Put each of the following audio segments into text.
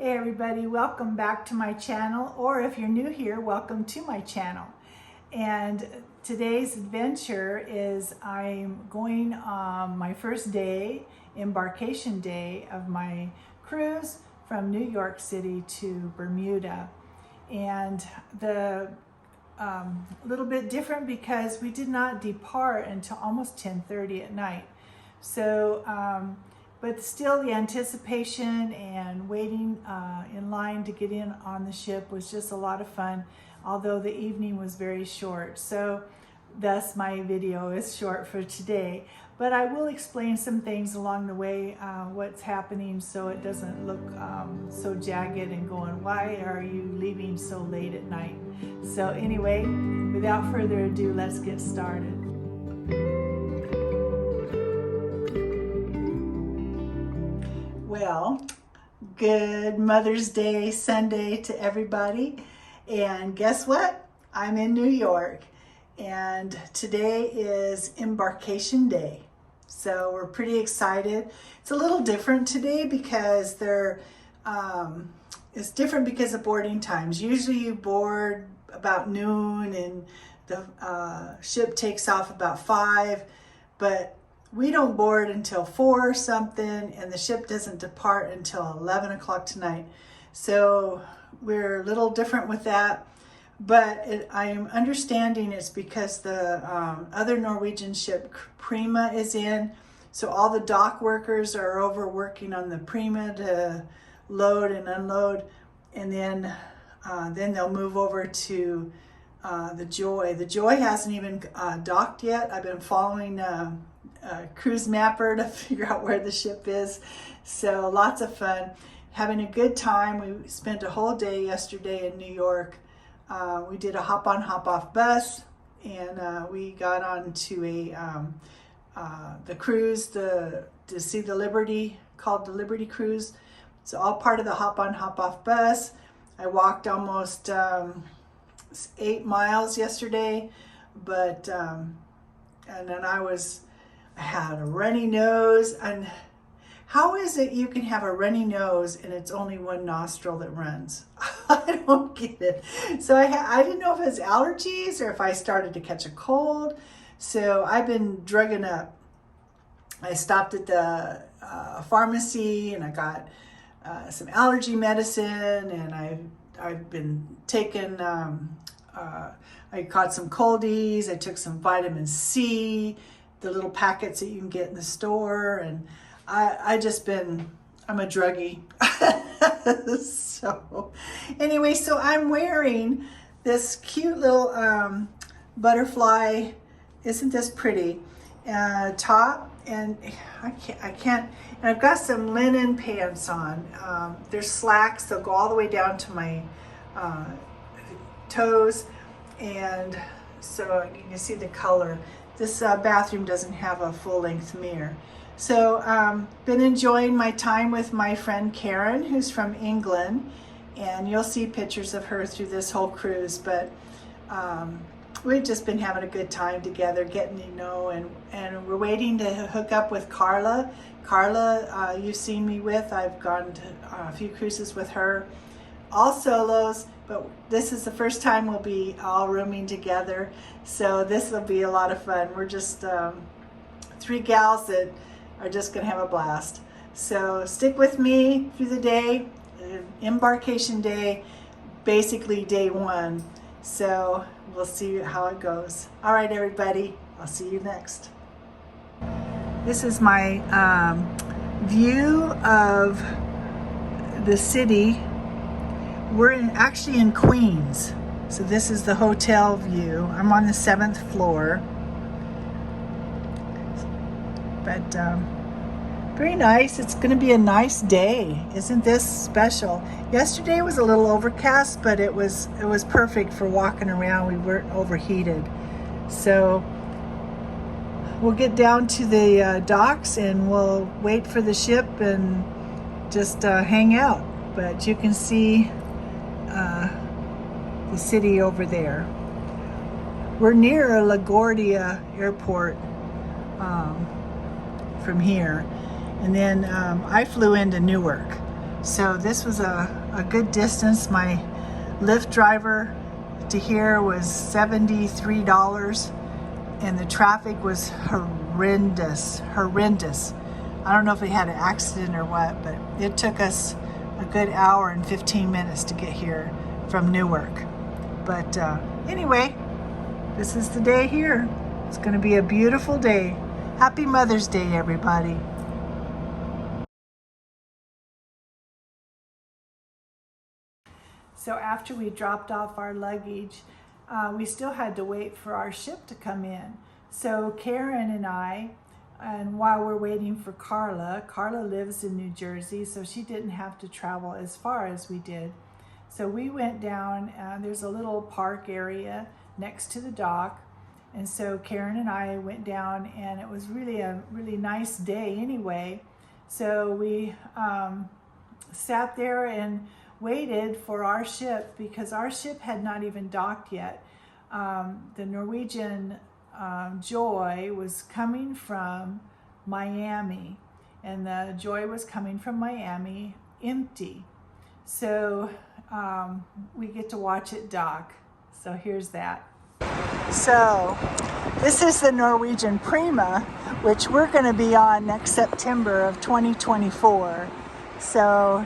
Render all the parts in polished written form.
Hey everybody, welcome back to my channel, or if you're new here, welcome to my channel. And today's adventure is I'm going on my first day, embarkation day of my cruise from New York City to Bermuda. And the little bit different because we did not depart until almost 10:30 at night. So but still the anticipation and waiting in line to get in on the ship was just a lot of fun, although the evening was very short. So thus my video is short for today. But I will explain some things along the way, what's happening, so it doesn't look so jagged and going, why are you leaving so late at night? So anyway, without further ado, let's get started. Well, good Mother's Day Sunday to everybody. And guess what? I'm in New York and today is Embarkation Day. So we're pretty excited. It's a little different today because it's different because of boarding times. Usually you board about noon and the ship takes off about 5, but we don't board until 4 or something, and the ship doesn't depart until 11 o'clock tonight. So we're a little different with that, but I'm understanding it's because the other Norwegian ship, Prima, is in. So all the dock workers are over working on the Prima to load and unload, and then they'll move over to the Joy. The Joy hasn't even docked yet. I've been following cruise mapper to figure out where the ship is. So lots of fun, having a good time. We spent a whole day yesterday in New York. We did a hop-on hop-off bus, and we got on to the cruise to see the Liberty, called the Liberty Cruise. So all part of the hop-on hop-off bus. I walked almost 8 miles yesterday, but and then I had a runny nose. And how is it you can have a runny nose and it's only one nostril that runs? I don't get it. So I didn't know if it was allergies or if I started to catch a cold. So I've been drugging up. I stopped at the pharmacy and I got some allergy medicine, and I've been taking I caught some coldies. I took some vitamin C, the little packets that you can get in the store, and I'm a druggie. So anyway, so I'm wearing this cute little butterfly, isn't this pretty, top, and I can't, and I've got some linen pants on. There's slacks, they'll go all the way down to my toes, and so you can see the color. This bathroom doesn't have a full-length mirror. So been enjoying my time with my friend Karen, who's from England, and you'll see pictures of her through this whole cruise. But we've just been having a good time together, getting to know, and we're waiting to hook up with Carla. Carla, you've seen me with. I've gone to a few cruises with her, all solos, but this is the first time we'll be all rooming together. So this will be a lot of fun. We're just 3 gals that are just gonna have a blast. So stick with me through the day. Embarkation day, basically day 1. So we'll see how it goes. All right, everybody, I'll see you next. This is my view of the city. We're actually in Queens. So this is the hotel view. I'm on the 7th floor. But very nice. It's going to be a nice day. Isn't this special? Yesterday was a little overcast, but it was perfect for walking around. We weren't overheated. So we'll get down to the docks and we'll wait for the ship and just hang out. But you can see the city over there. We're near LaGuardia Airport from here, and then I flew into Newark. So this was a good distance. My Lyft driver to here was $73, and the traffic was horrendous. I don't know if we had an accident or what, but it took us a good hour and 15 minutes to get here from Newark. But anyway, this is the day here. It's going to be a beautiful day. Happy Mother's Day, everybody. So after we dropped off our luggage, we still had to wait for our ship to come in. So Karen and I, and while we're waiting for Carla lives in New Jersey, so she didn't have to travel as far as we did. So we went down, there's a little park area next to the dock. And so Karen and I went down, and it was really a really nice day anyway. So we sat there and waited for our ship, because our ship had not even docked yet. The Norwegian Joy was coming from Miami, and the Joy was coming from Miami empty. So we get to watch it dock. So here's that. So this is the Norwegian Prima, which we're going to be on next September of 2024. So,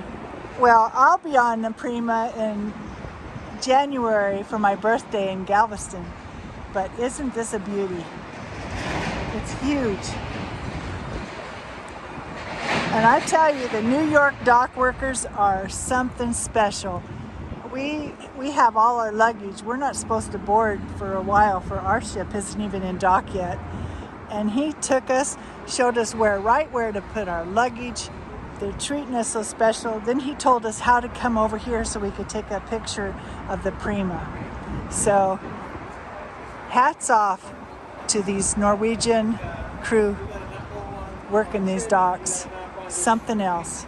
well, I'll be on the Prima in January for my birthday in Galveston. But isn't this a beauty? It's huge. And I tell you, the New York dock workers are something special. We have all our luggage. We're not supposed to board for a while, for our ship isn't even in dock yet. And he took us, showed us right where to put our luggage. They're treating us so special. Then he told us how to come over here so we could take a picture of the Prima. So hats off to these Norwegian crew working these docks. Something else.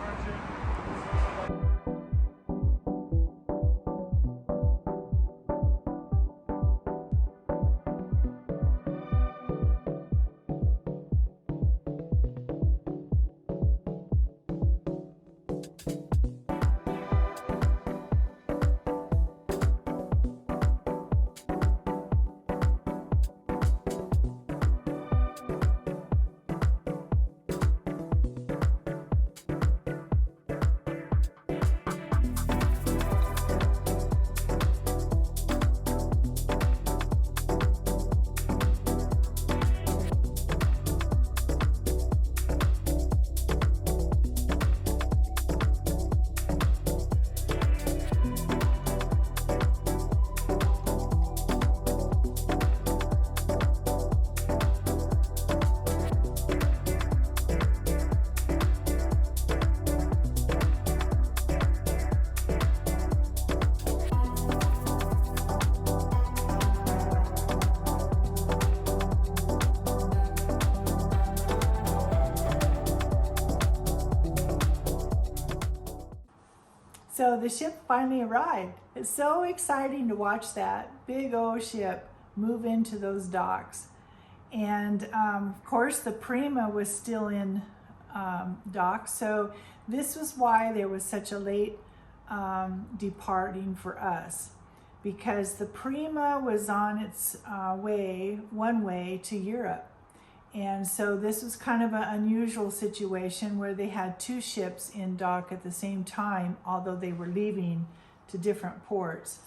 So the ship finally arrived. It's so exciting to watch that big old ship move into those docks. And of course the Prima was still in dock. So this was why there was such a late departing for us, because the Prima was on its one way to Europe. And so this was kind of an unusual situation where they had two ships in dock at the same time, although they were leaving to different ports.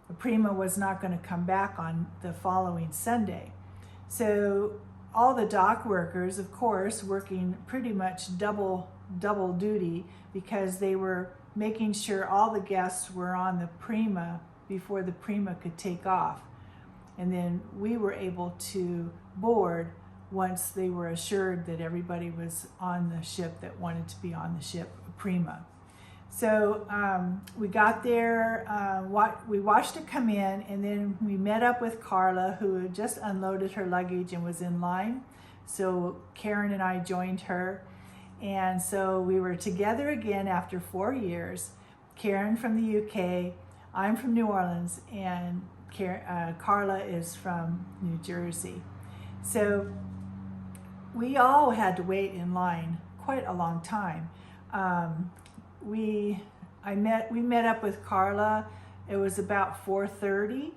The Prima was not going to come back on the following Sunday. So all the dock workers, of course, working pretty much double duty, because they were making sure all the guests were on the Prima before the Prima could take off. And then we were able to board once they were assured that everybody was on the ship that wanted to be on the ship Prima. So we got there, we watched it come in, and then we met up with Carla, who had just unloaded her luggage and was in line. So Karen and I joined her. And so we were together again after 4 years. Karen from the UK, I'm from New Orleans, and Carla is from New Jersey. So we all had to wait in line quite a long time. we met up with Carla. It was about 4:30,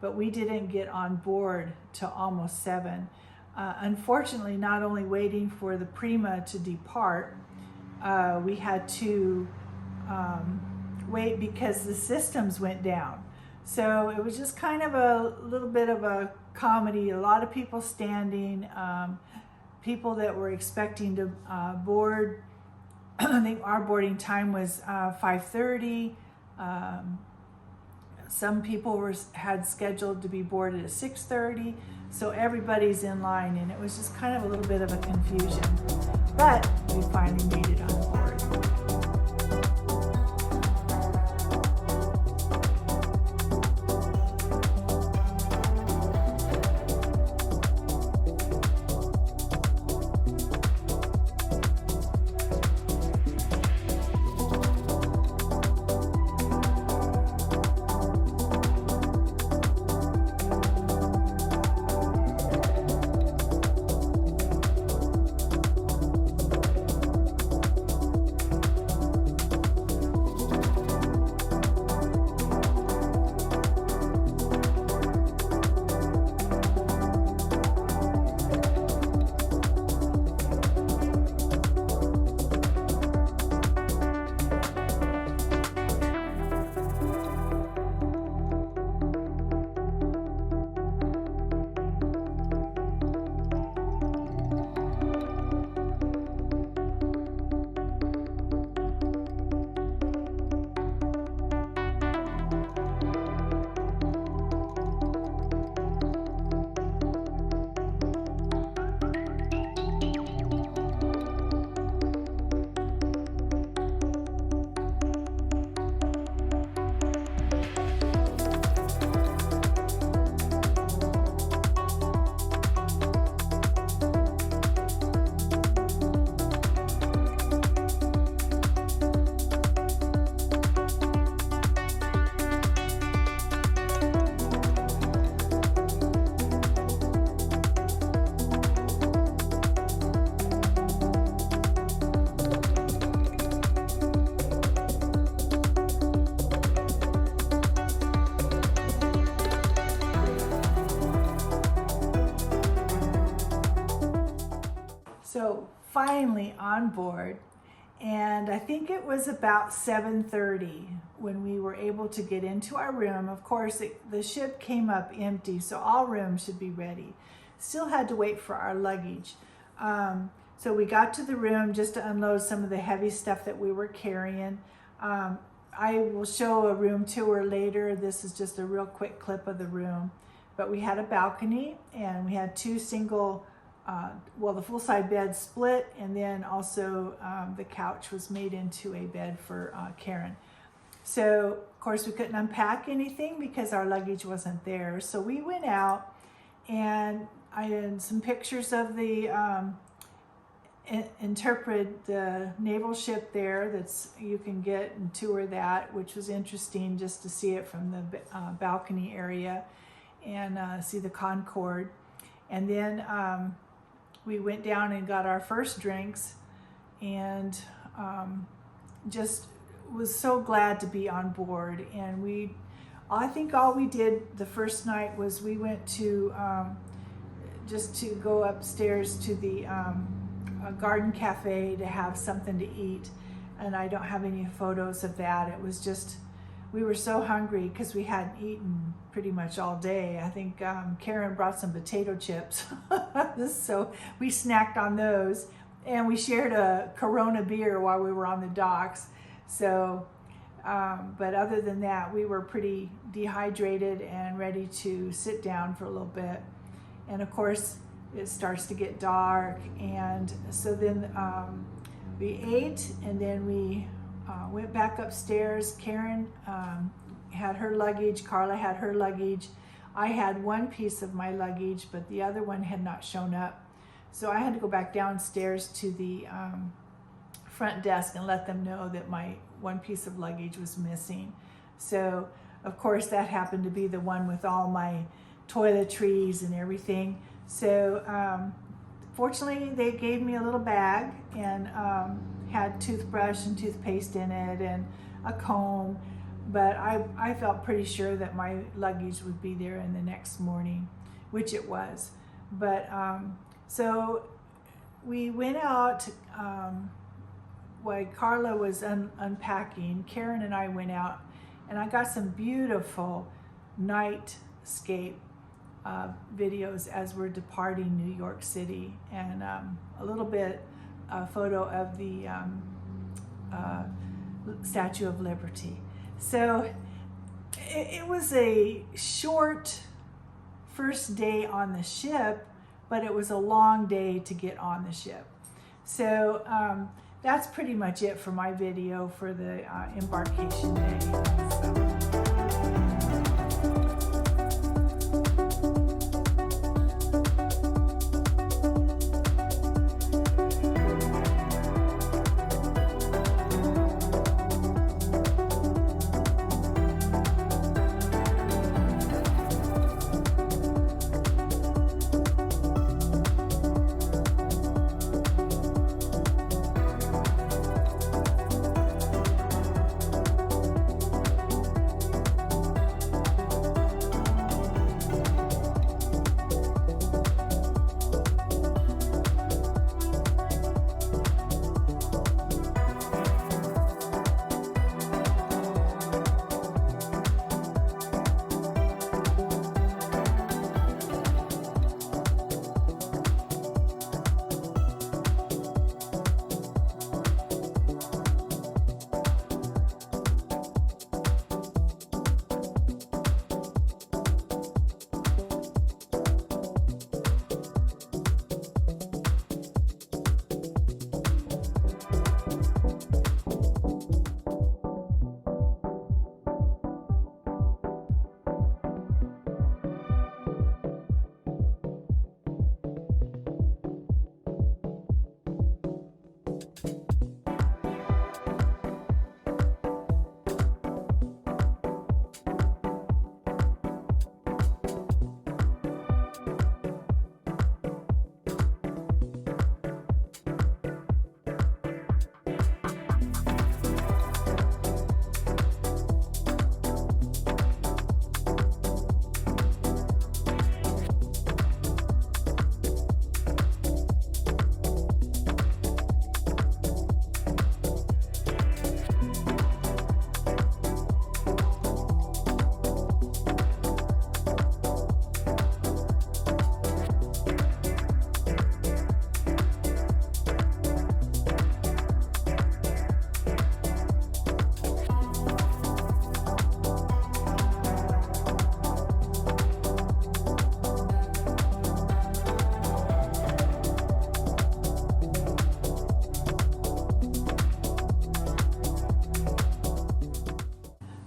but we didn't get on board till almost 7. Unfortunately, not only waiting for the Prima to depart, we had to wait because the systems went down. So it was just kind of a little bit of a comedy. A lot of people standing, people that were expecting to board. I think our boarding time was 5:30. Some people had scheduled to be boarded at 6:30. So everybody's in line, and it was just kind of a little bit of a confusion. But we finally made it on board. So finally on board, and I think it was about 7:30 when we were able to get into our room. Of course, the ship came up empty, so all rooms should be ready. Still had to wait for our luggage. So we got to the room just to unload some of the heavy stuff that we were carrying. I will show a room tour later. This is just a real quick clip of the room. But we had a balcony, and we had 2 single, the full-side bed split, and then also the couch was made into a bed for Karen. So of course we couldn't unpack anything because our luggage wasn't there. So we went out, and I had some pictures of the interpret the naval ship there. That's, you can get and tour that, which was interesting just to see it from the balcony area and see the Concorde. And then we went down and got our first drinks, and just was so glad to be on board. And I think all we did the first night was we went to just to go upstairs to the garden cafe to have something to eat, and I don't have any photos of that. It was just, we were so hungry because we hadn't eaten pretty much all day. I think Karen brought some potato chips, so we snacked on those, and we shared a Corona beer while we were on the docks. So, but other than that, we were pretty dehydrated and ready to sit down for a little bit. And of course, it starts to get dark, and so then we ate, and then we went back upstairs. Karen had her luggage, Carla had her luggage. I had one piece of my luggage, but the other one had not shown up. So I had to go back downstairs to the front desk and let them know that my one piece of luggage was missing. So of course that happened to be the one with all my toiletries and everything. So fortunately they gave me a little bag and had toothbrush and toothpaste in it and a comb, but I felt pretty sure that my luggage would be there in the next morning, which it was. But so we went out while Carla was unpacking. Karen and I went out, and I got some beautiful nightscape videos as we're departing New York City, and a little bit photo of the Statue of Liberty. So it was a short first day on the ship, but it was a long day to get on the ship. So that's pretty much it for my video for the embarkation day. So.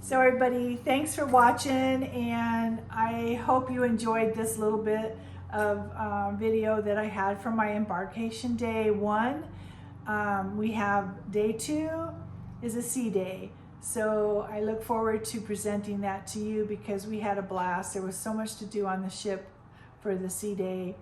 So everybody, thanks for watching, and I hope you enjoyed this little bit of video that I had from my embarkation day 1. We have day 2 is a sea day. So I look forward to presenting that to you because we had a blast. There was so much to do on the ship for the sea day.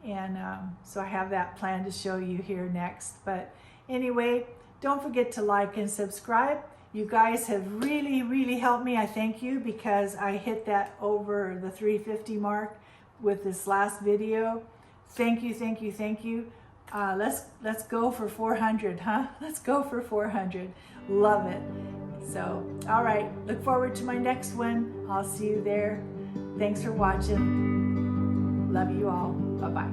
And so I have that planned to show you here next. But anyway, don't forget to like and subscribe. You guys have really helped me. I thank you because I hit that over the 350 mark with this last video. Thank you, thank you, thank you. Let's go for 400, huh? Let's go for 400. Love it. So, all right, look forward to my next one. I'll see you there. Thanks for watching. Love you all. Bye-bye.